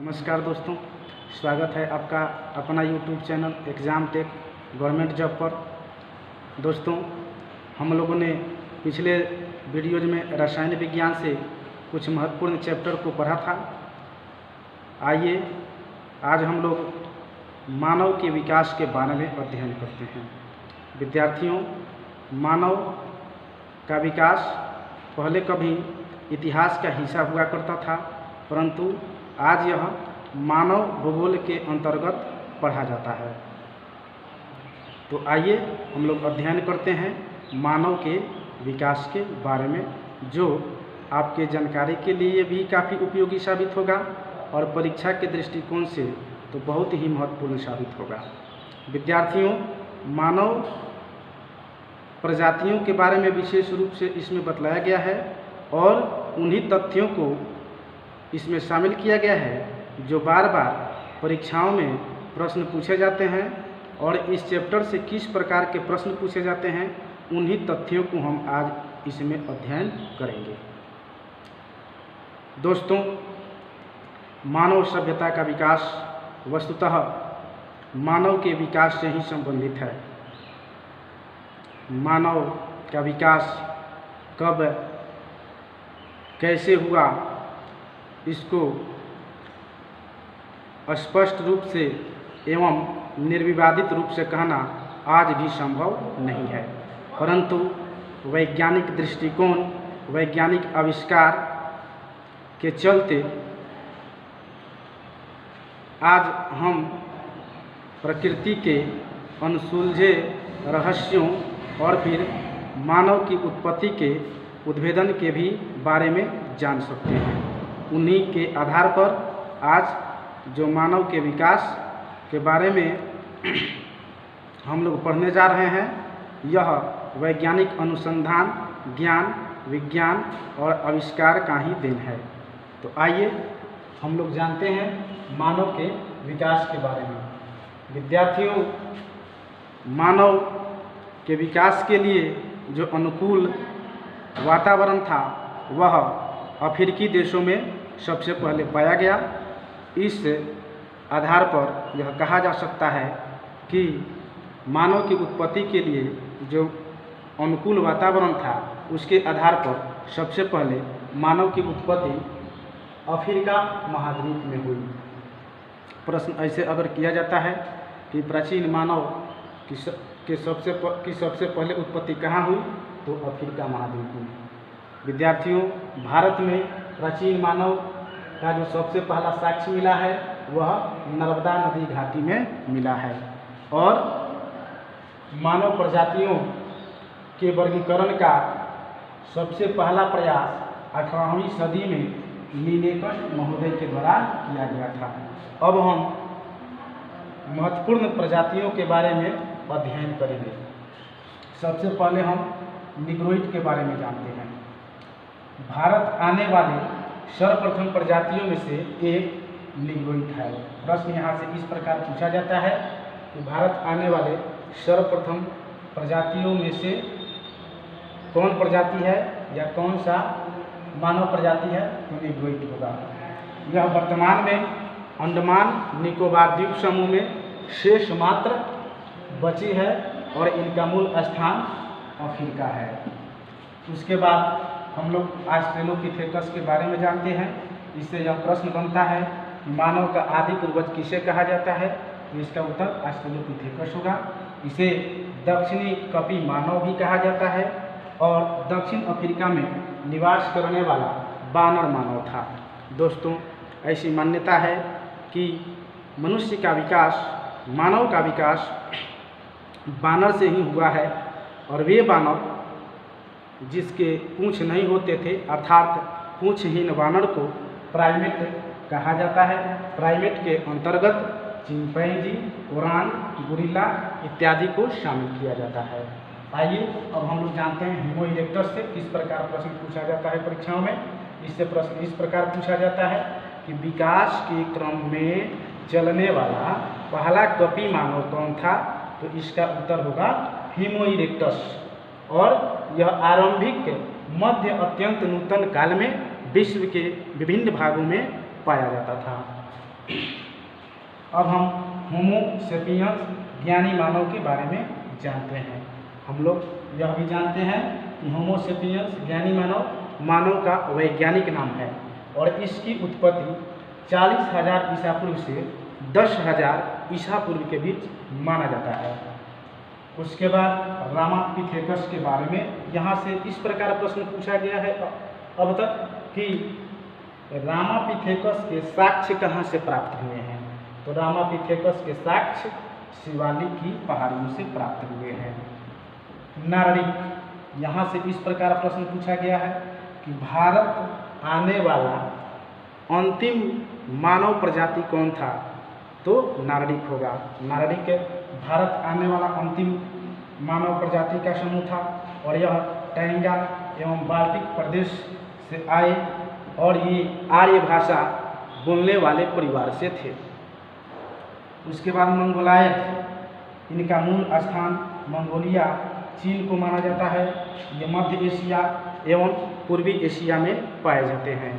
नमस्कार दोस्तों, स्वागत है आपका अपना YouTube channel exam tech government job पर। दोस्तों, हम लोगों ने पिछले वीडियोज में रसायन विज्ञान से कुछ महत्वपूर्ण चैप्टर को पढ़ा था। आइए आज हम लोग मानव के विकास के बारे में अध्ययन करते हैं। विद्यार्थियों, मानव का विकास पहले कभी इतिहास का हिस्सा हुआ करता था, परंतु आज यह मानव भूगोल के अंतर्गत पढ़ा जाता है। तो आइए हम लोग अध्ययन करते हैं मानव के विकास के बारे में, जो आपके जानकारी के लिए भी काफ़ी उपयोगी साबित होगा और परीक्षा के दृष्टिकोण से तो बहुत ही महत्वपूर्ण साबित होगा। विद्यार्थियों, मानव प्रजातियों के बारे में विशेष रूप से इसमें बतलाया गया है और उन्हीं तथ्यों को इसमें शामिल किया गया है जो बार बार परीक्षाओं में प्रश्न पूछे जाते हैं, और इस चैप्टर से किस प्रकार के प्रश्न पूछे जाते हैं उन्हीं तथ्यों को हम आज इसमें अध्ययन करेंगे। दोस्तों, मानव सभ्यता का विकास वस्तुतः मानव के विकास से ही संबंधित है। मानव का विकास कब कैसे हुआ, इसको स्पष्ट रूप से एवं निर्विवादित रूप से कहना आज भी संभव नहीं है, परंतु वैज्ञानिक दृष्टिकोण, वैज्ञानिक आविष्कार के चलते आज हम प्रकृति के अनसुलझे रहस्यों और फिर मानव की उत्पत्ति के उद्भेदन के भी बारे में जान सकते हैं। उन्हीं के आधार पर आज जो मानव के विकास के बारे में हम लोग पढ़ने जा रहे हैं, यह वैज्ञानिक अनुसंधान, ज्ञान, विज्ञान और आविष्कार का ही देन है। तो आइए हम लोग जानते हैं मानव के विकास के बारे में। विद्यार्थियों, मानव के विकास के लिए जो अनुकूल वातावरण था वह अफ्रीकी देशों में सबसे पहले पाया गया। इस आधार पर यह कहा जा सकता है कि मानव की उत्पत्ति के लिए जो अनुकूल वातावरण था उसके आधार पर सबसे पहले मानव की उत्पत्ति अफ्रीका महाद्वीप में हुई। प्रश्न ऐसे अगर किया जाता है कि प्राचीन मानव की सबसे पहले उत्पत्ति कहाँ हुई, तो अफ्रीका महाद्वीप में। विद्यार्थियों, भारत में प्राचीन मानव का जो सबसे पहला साक्ष्य मिला है वह नर्मदा नदी घाटी में मिला है, और मानव प्रजातियों के वर्गीकरण का सबसे पहला प्रयास 18वीं सदी में लिनेकस महोदय के द्वारा किया गया था। अब हम महत्वपूर्ण प्रजातियों के बारे में अध्ययन करेंगे। सबसे पहले हम निग्रोइड के बारे में जानते हैं। भारत आने वाले सर्वप्रथम प्रजातियों में से एक निग्रोइड है। प्रश्न यहाँ से इस प्रकार पूछा जाता है कि भारत आने वाले सर्वप्रथम प्रजातियों में से कौन प्रजाति है या कौन सा मानव प्रजाति है, तो निग्रोइड होगा। यह वर्तमान में अंडमान निकोबार द्वीप समूह में शेष मात्र बची है और इनका मूल स्थान अफ्रीका है। उसके बाद हम लोग ऑस्ट्रेलोपिथेकस के बारे में जानते हैं। इससे यह प्रश्न बनता है कि मानव का आदि पूर्वज किसे कहा जाता है, तो इसका उत्तर ऑस्ट्रेलोपिथेकस होगा। इसे दक्षिणी कपी मानव भी कहा जाता है और दक्षिण अफ्रीका में निवास करने वाला बानर मानव था। दोस्तों, ऐसी मान्यता है कि मनुष्य का विकास, मानव का विकास बानर से ही हुआ है, और वे बानर जिसके पूँछ नहीं होते थे, अर्थात पूँछहीन बानर को प्राइमेट कहा जाता है। प्राइमेट के अंतर्गत चिंपैंजी, ओरांग, गोरिल्ला इत्यादि को शामिल किया जाता है। आइए अब हम लोग जानते हैं होमो इरेक्टस से किस प्रकार प्रश्न पूछा जाता है परीक्षाओं में। इससे प्रश्न इस प्रकार पूछा जाता है कि विकास के क्रम में चलने वाला पहला कपी मानव कौन था, तो इसका उत्तर होगा होमो इरेक्टस, और यह आरंभिक मध्य अत्यंत नूतन काल में विश्व के विभिन्न भागों में पाया जाता था। अब हम होमो सेपियंस ज्ञानी मानव के बारे में जानते हैं। हम लोग यह भी जानते हैं कि होमो सेपियंस ज्ञानी मानव का वैज्ञानिक नाम है और इसकी उत्पत्ति 40,000 ईसा पूर्व से 10,000 ईसा पूर्व के बीच माना जाता है। उसके बाद रामापिथेकस के बारे में यहाँ से इस प्रकार प्रश्न पूछा गया है अब तक कि रामापिथेकस के साक्ष्य कहाँ से प्राप्त हुए हैं। तो रामापिथेकस के साक्ष्य शिवालिक की पहाड़ियों से प्राप्त हुए हैं। नाररिक, यहाँ से इस प्रकार प्रश्न पूछा गया है कि भारत आने वाला अंतिम मानव प्रजाति कौन था। तो नाररिक होगा। नाररिक भारत आने वाला अंतिम मानव प्रजाति का समूह था और यह टैंगा एवं बाल्टिक प्रदेश से आए और ये आर्य भाषा बोलने वाले परिवार से थे। उसके बाद मंगोलायड, इनका मूल स्थान मंगोलिया चीन को माना जाता है। ये मध्य एशिया एवं पूर्वी एशिया में पाए जाते हैं।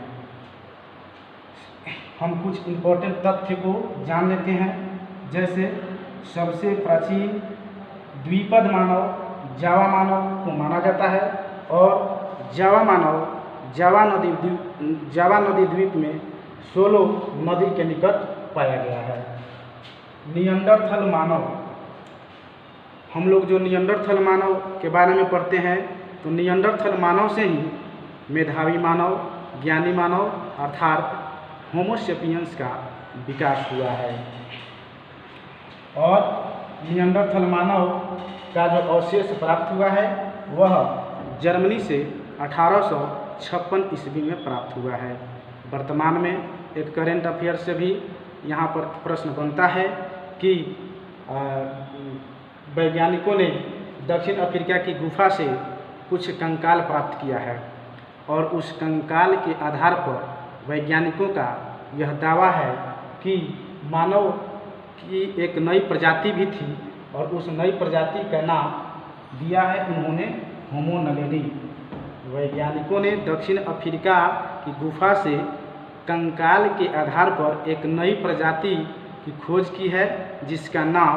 हम कुछ इम्पोर्टेंट तथ्य को जान लेते हैं, जैसे सबसे प्राचीन द्विपद मानव जावा मानव को माना जाता है और जावा मानव जावा नदी द्वीप में सोलो नदी के निकट पाया गया है। नियंडरथल मानव, हम लोग जो नियंडरथल मानव के बारे में पढ़ते हैं तो नियंडरथल मानव से ही मेधावी मानव, ज्ञानी मानव अर्थात होमो सेपियंस का विकास हुआ है। और नियंडरथल मानव का जो अवशेष प्राप्त हुआ है वह जर्मनी से 1856 ईस्वी में प्राप्त हुआ है। वर्तमान में एक करेंट अफेयर से भी यहाँ पर प्रश्न बनता है कि वैज्ञानिकों ने दक्षिण अफ्रीका की गुफा से कुछ कंकाल प्राप्त किया है और उस कंकाल के आधार पर वैज्ञानिकों का यह दावा है कि मानव की एक नई प्रजाति भी थी और उस नई प्रजाति का नाम दिया है उन्होंने होमो नलेडी। वैज्ञानिकों ने दक्षिण अफ्रीका की गुफा से कंकाल के आधार पर एक नई प्रजाति की खोज की है जिसका नाम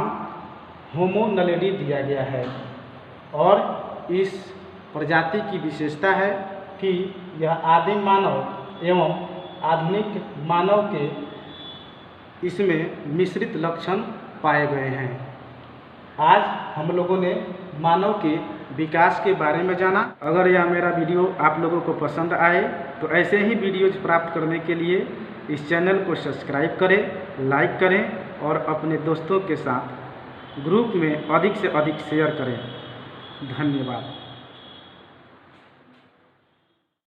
होमो नलेडी दिया गया है। और इस प्रजाति की विशेषता है कि यह आदिम मानव एवं आधुनिक मानव के इसमें मिश्रित लक्षण पाए गए हैं। आज हम लोगों ने मानव के विकास के बारे में जाना। अगर यह मेरा वीडियो आप लोगों को पसंद आए तो ऐसे ही वीडियोज प्राप्त करने के लिए इस चैनल को सब्सक्राइब करें, लाइक करें और अपने दोस्तों के साथ ग्रुप में अधिक से अधिक शेयर करें। धन्यवाद।